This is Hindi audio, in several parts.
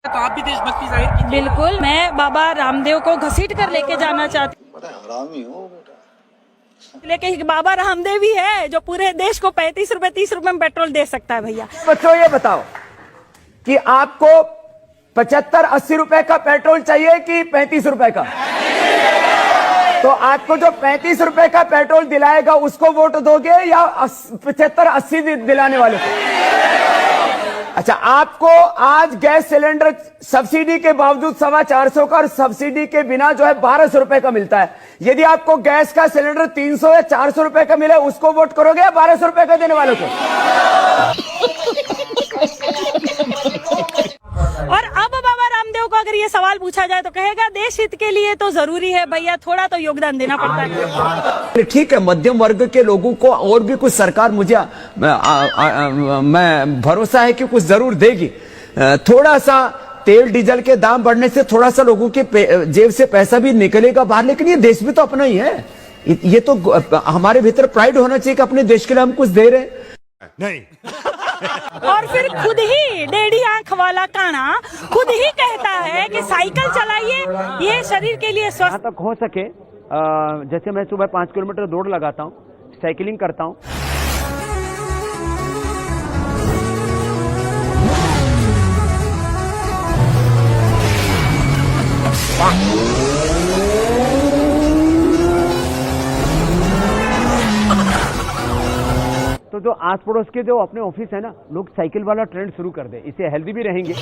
तो आप भी देशभक्ति जाहिर कीजिए। बिल्कुल, मैं बाबा रामदेव को घसीट कर लेके जाना चाहती हूँ। हरामी हो बेटा। लेकिन बाबा रामदेव ही है जो पूरे देश को 35 रुपए 30 रुपए में पेट्रोल दे सकता है भैया। बच्चों ये बताओ कि आपको 75-80 रुपए का पेट्रोल चाहिए कि 35 रुपए का? तो आपको जो 35 रुपए का पेट्रोल दिलाएगा उसको वोट दोगे या 75-80 दिलाने वाले को? अच्छा, आपको आज गैस सिलेंडर सब्सिडी के बावजूद 425 का और सब्सिडी के बिना जो है 1200 रुपए का मिलता है। यदि आपको गैस का सिलेंडर 300 या 400 रुपए का मिले उसको वोट करोगे या 1200 रुपए का देने वालों को? और अब बाबा रामदेव को अगर ये सवाल पूछा जाए तो कहेगा देश हित के लिए तो जरूरी है भैया, थोड़ा तो योगदान देना पड़ता है। ठीक है, मध्यम वर्ग के लोगों को और भी कुछ सरकार मुझे मैं भरोसा है कि कुछ जरूर देगी। थोड़ा सा तेल डीजल के दाम बढ़ने से थोड़ा सा लोगों के जेब से पैसा भी निकलेगा बाहर, लेकिन ये देश भी तो अपना ही है। ये तो हमारे भीतर प्राइड होना चाहिए कि अपने देश के लिए हम कुछ दे रहे नहीं। और फिर खुद ही डेढ़ी आंख वाला काना खुद ही कहता है कि साइकिल चलाइए, ये शरीर के लिए स्वस्थ। जहाँ तक हो सके, जैसे मैं सुबह 5 किलोमीटर दौड़ लगाता हूँ, साइकिलिंग करता हूँ। तो जो आस पड़ोस के जो अपने ऑफिस है ना, लोग साइकिल वाला ट्रेंड शुरू कर दे, इससे हेल्दी भी रहेंगे।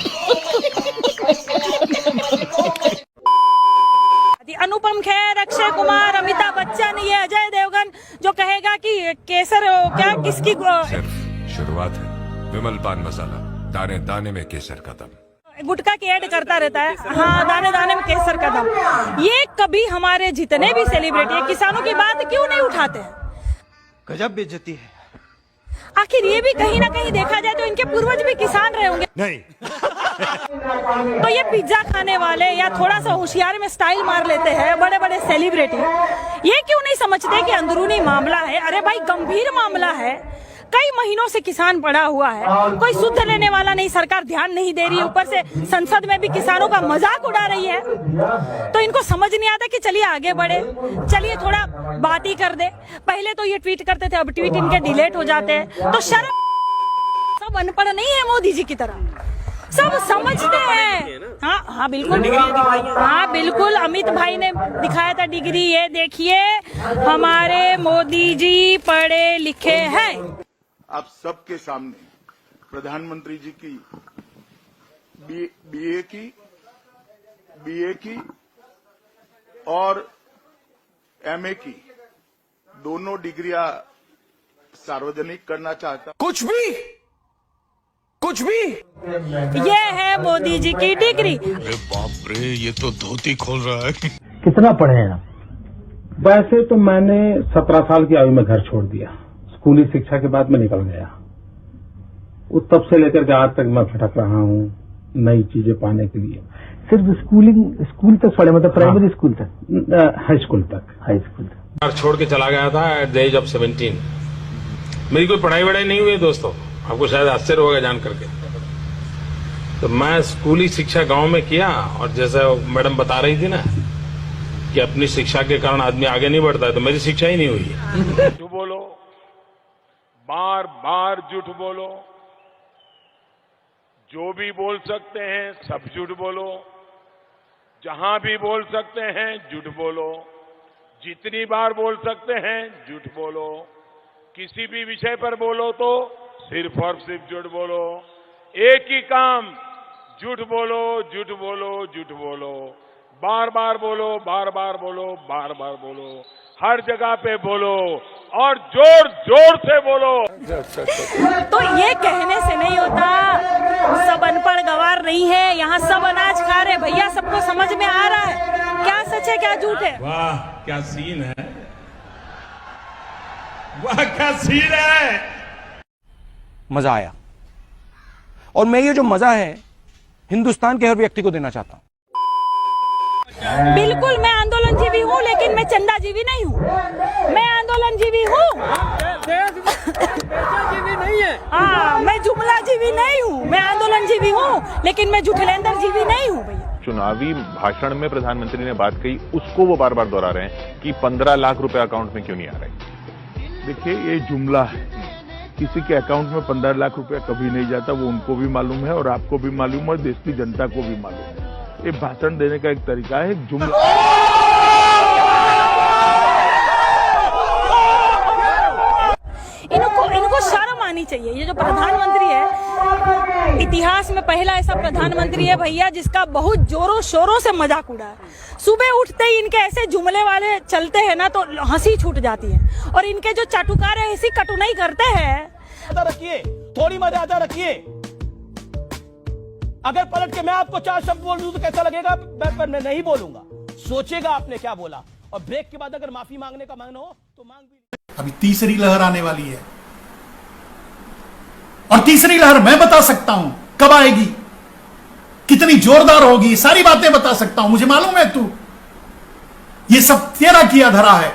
अनुपम खेर, अक्षय कुमार, अमिताभ बच्चन, ये अजय देवगन जो कहेगा कि केसर क्या किसकी शुरुआत है। विमल पान मसाला, दाने दाने में केसर का दम। गुटखा की ऐड करता रहता है, हाँ दाने दाने में केसर का दम। ये कभी हमारे जितने भी सेलिब्रिटी है किसानों की बात क्यों नहीं उठाते हैं? गजब बेइज्जती है। आखिर ये भी कहीं ना कहीं देखा जाए तो इनके पूर्वज भी किसान रहे होंगे। नहीं। तो ये पिज्जा खाने वाले या थोड़ा सा होशियारी में स्टाइल मार लेते हैं बड़े बड़े सेलिब्रिटी, ये क्यों नहीं समझते कि अंदरूनी मामला है? अरे भाई गंभीर मामला है, कई महीनों से किसान पड़ा हुआ है, कोई सुध लेने वाला नहीं, सरकार ध्यान नहीं दे रही है, ऊपर से संसद में भी किसानों का मजाक उड़ा रही है। तो इनको समझ नहीं आता कि चलिए आगे बढ़े, चलिए थोड़ा बात ही कर दे। पहले तो ये ट्वीट करते थे, अब ट्वीट इनके डिलीट हो जाते हैं। तो शर्म, सब अनपढ़ नहीं है मोदी जी की तरह, सब समझते हैं। हाँ हाँ बिल्कुल, हाँ बिल्कुल, अमित भाई ने दिखाया था डिग्री, ये देखिए हमारे मोदी जी पढ़े लिखे हैं। आप सबके सामने प्रधानमंत्री जी की बीए की और एमए की दोनों डिग्रियां सार्वजनिक करना चाहता। कुछ भी ये है मोदी जी की डिग्री। अरे बाप रे, ये तो धोती खोल रहा है। कितना पढ़े हैं आप? वैसे तो मैंने 17 साल की आयु में घर छोड़ दिया, स्कूली शिक्षा के बाद मैं निकल गया। तब से लेकर के आज तक मैं भटक रहा हूँ नई चीजें पाने के लिए। सिर्फ स्कूल तक पढ़े, मतलब प्राइमरी स्कूल तक? हाई स्कूल तक। छोड़ के चला गया था एट द एज ऑफ 17। मेरी कोई पढ़ाई वढ़ाई नहीं हुई दोस्तों, आपको शायद आश्चर्य होगा जान करके। तो मैं स्कूली शिक्षा गांव में किया, और जैसा मैडम बता रही थी ना कि अपनी शिक्षा के कारण आदमी आगे नहीं बढ़ता है, तो मेरी शिक्षा ही नहीं हुई। झूठ बोलो, बार बार झूठ बोलो, जो भी बोल सकते हैं सब झूठ बोलो, जहां भी बोल सकते हैं झूठ बोलो, जितनी बार बोल सकते हैं झूठ बोलो, किसी भी विषय पर बोलो तो सिर्फ और सिर्फ झूठ बोलो। एक ही काम, झूठ बोलो, झूठ बोलो, झूठ बोलो, बार बार बोलो, बार बार बोलो, बार बार बोलो, हर जगह पे बोलो और जोर जोर से बोलो। तो ये कहने से नहीं होता, सब अनपढ़ गवार नहीं है, यहाँ सब अनाज खा रहे भैया, सबको समझ में आ रहा है क्या सच है क्या झूठ है। वाह क्या सीन है, वाह क्या सीन है। मजा आया, और मैं ये जो मजा है हिंदुस्तान के हर व्यक्ति को देना चाहता हूँ। बिल्कुल, मैं आंदोलन आंदोलनजीवी हूँ, लेकिन मैं चंदाजीवी नहीं हूँ। मैं आंदोलनजीवी हूँ, हाँ, मैं जुमलाजीवी नहीं हूँ। मैं आंदोलनजीवी हूँ, लेकिन मैं जुठलेंदरजीवी नहीं हूँ भैया। चुनावी भाषण में प्रधानमंत्री ने बात कही, उसको वो बार बार दोहरा रहे हैं कि 15 लाख रुपए अकाउंट में क्यों नहीं आ रहे। देखिए, ये जुमला है, किसी के अकाउंट में 15 लाख रुपया कभी नहीं जाता, वो उनको भी मालूम है और आपको भी मालूम है और देश की जनता को भी मालूम है। ये भाषण देने का एक तरीका है, जुमला। इनको शर्म आनी चाहिए। ये जो प्रधानमंत्री है, इतिहास में पहला ऐसा प्रधानमंत्री है भैया जिसका बहुत जोरों शोरों से मजाक उड़ा है। सुबह उठते ही इनके ऐसे जुमले वाले चलते हैं ना तो हंसी छूट जाती है, और इनके जो चाटुकार है ऐसी कटुनाई करते हैं। रखिए, थोड़ी मर्यादा रखिए। अगर पलट के मैं आपको 4 शब्द बोल दूं तो कैसा लगेगा? मैं नहीं बोलूंगा, सोचेगा आपने क्या बोला, और ब्रेक के बाद अगर माफी मांगने का मांगना हो तो मांग भी। अभी तीसरी लहर आने वाली है, और तीसरी लहर मैं बता सकता हूं कब आएगी, कितनी जोरदार होगी, सारी बातें बता सकता हूं। मुझे मालूम है तू ये सब तेरा किया धरा है,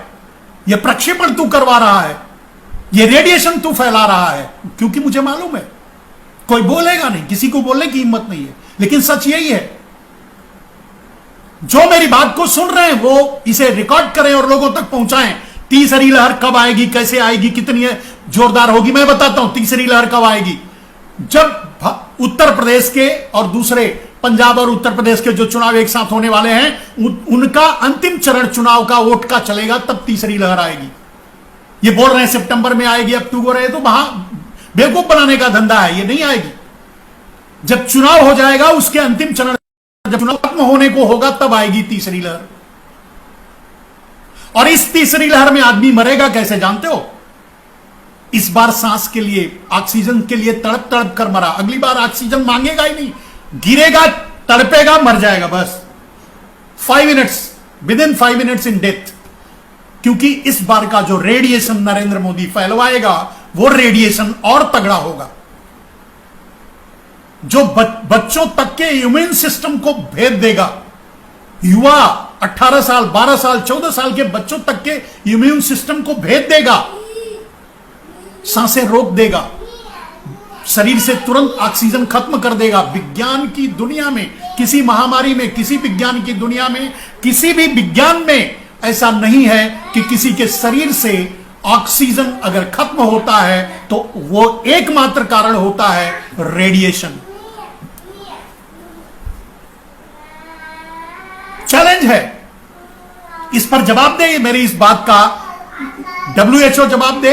ये प्रक्षेपण तू करवा रहा है, ये रेडिएशन तू फैला रहा है, क्योंकि मुझे मालूम है कोई बोलेगा नहीं, किसी को बोलने की हिम्मत नहीं है। लेकिन सच यही है, जो मेरी बात को सुन रहे हैं वो इसे रिकॉर्ड करें और लोगों तक पहुंचाएं। तीसरी लहर कब आएगी, कैसे आएगी, कितनी जोरदार होगी, मैं बताता हूं। तीसरी लहर कब आएगी? जब उत्तर प्रदेश के और दूसरे पंजाब और उत्तर प्रदेश के जो चुनाव एक साथ होने वाले हैं, उनका अंतिम चरण चुनाव का वोट का चलेगा, तब तीसरी लहर आएगी। ये बोल रहे हैं सितंबर में आएगी, अक्टूबर है, तो वहां बेवकूफ बनाने का धंधा है, ये नहीं आएगी। जब चुनाव हो जाएगा, उसके अंतिम चरण, जब चुनाव खत्म होने को होगा, तब आएगी तीसरी लहर। और इस तीसरी लहर में आदमी मरेगा कैसे जानते हो? इस बार सांस के लिए, ऑक्सीजन के लिए तड़प तड़प कर मरा, अगली बार ऑक्सीजन मांगेगा ही नहीं, गिरेगा, तड़पेगा, मर जाएगा बस। 5 minutes, with in 5 minutes in death. क्योंकि इस बार का जो रेडिएशन नरेंद्र मोदी फैलवाएगा, वो रेडिएशन और तगड़ा होगा, जो बच्चों तक के इम्यून सिस्टम को भेद देगा। युवा 18 साल, 12 साल, 14 साल के बच्चों तक के इम्यून सिस्टम को भेद देगा, सांसें रोक देगा, शरीर से तुरंत ऑक्सीजन खत्म कर देगा। विज्ञान की दुनिया में, किसी महामारी में, किसी विज्ञान की दुनिया में, किसी भी विज्ञान में ऐसा नहीं है कि किसी के शरीर से ऑक्सीजन अगर खत्म होता है तो वो एकमात्र कारण होता है रेडिएशन। चैलेंज है, इस पर जवाब दे, मेरी इस बात का WHO जवाब दे,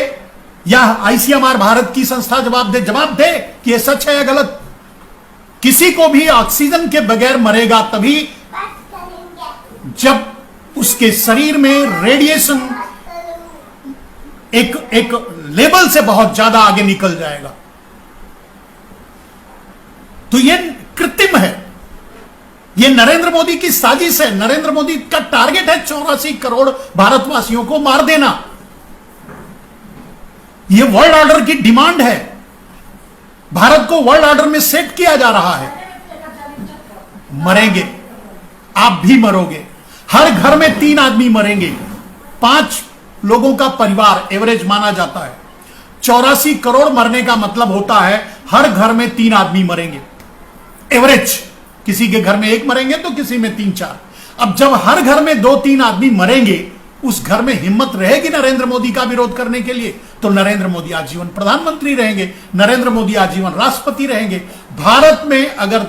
या ICMR भारत की संस्था जवाब दे कि यह सच है या गलत। किसी को भी ऑक्सीजन के बगैर मरेगा तभी जब उसके शरीर में रेडिएशन एक लेवल से बहुत ज्यादा आगे निकल जाएगा। तो यह कृत्रिम है, यह नरेंद्र मोदी की साजिश है। नरेंद्र मोदी का टारगेट है 84 करोड़ भारतवासियों को मार देना। यह वर्ल्ड ऑर्डर की डिमांड है, भारत को वर्ल्ड ऑर्डर में सेट किया जा रहा है। मरेंगे, आप भी मरोगे, हर घर में 3 आदमी मरेंगे, 5 लोगों का परिवार एवरेज माना जाता है। 84 करोड़ मरने का मतलब होता है हर घर में 3 आदमी मरेंगे एवरेज। किसी के घर में 1 मरेंगे तो किसी में 3-4। अब जब हर घर में 2-3 आदमी मरेंगे, उस घर में हिम्मत रहेगी नरेंद्र मोदी का विरोध करने के लिए? तो नरेंद्र मोदी आजीवन प्रधानमंत्री रहेंगे, नरेंद्र मोदी आजीवन राष्ट्रपति रहेंगे। भारत में अगर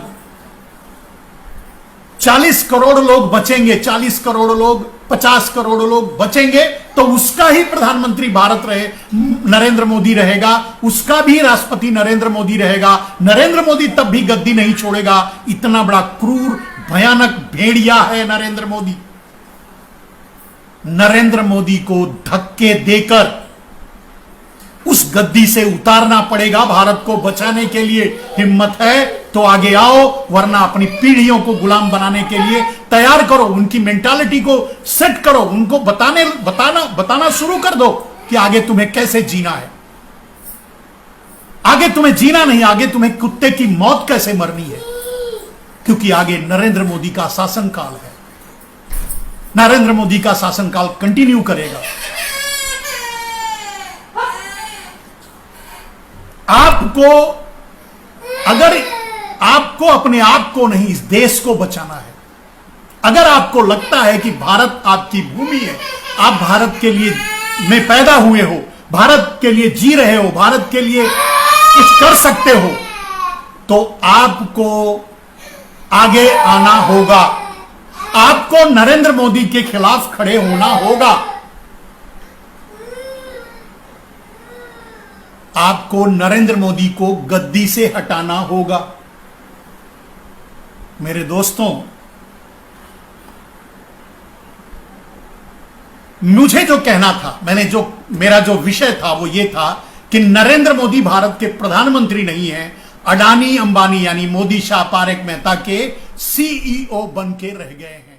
40 करोड़ लोग बचेंगे, 40 करोड़ लोग, 50 करोड़ लोग बचेंगे, तो उसका ही प्रधानमंत्री भारत रहे, नरेंद्र मोदी रहेगा, उसका भी राष्ट्रपति नरेंद्र मोदी रहेगा। नरेंद्र मोदी तब भी गद्दी नहीं छोड़ेगा। इतना बड़ा क्रूर, भयानक भेड़िया है नरेंद्र मोदी। नरेंद्र मोदी को धक्के देकर उस गद्दी से उतारना पड़ेगा। भारत को बचाने के लिए हिम्मत है तो आगे आओ, वरना अपनी पीढ़ियों को गुलाम बनाने के लिए तैयार करो। उनकी मेंटालिटी को सेट करो, उनको बताना शुरू कर दो कि आगे तुम्हें कैसे जीना है। आगे तुम्हें जीना नहीं, आगे तुम्हें कुत्ते की मौत कैसे मरनी है, क्योंकि आगे नरेंद्र मोदी का शासनकाल है। नरेंद्र मोदी का शासनकाल कंटिन्यू करेगा। आपको अगर आपको अपने आप को नहीं, इस देश को बचाना है, अगर आपको लगता है कि भारत आपकी भूमि है, आप भारत के लिए में पैदा हुए हो, भारत के लिए जी रहे हो, भारत के लिए कुछ कर सकते हो, तो आपको आगे आना होगा। आपको नरेंद्र मोदी के खिलाफ खड़े होना होगा। आपको नरेंद्र मोदी को गद्दी से हटाना होगा। मेरे दोस्तों, मुझे जो कहना था, मेरा जो विषय था वो ये था कि नरेंद्र मोदी भारत के प्रधानमंत्री नहीं है, अडानी अंबानी यानी मोदी शाह पारेख मेहता के सीईओ बन के रह गए हैं।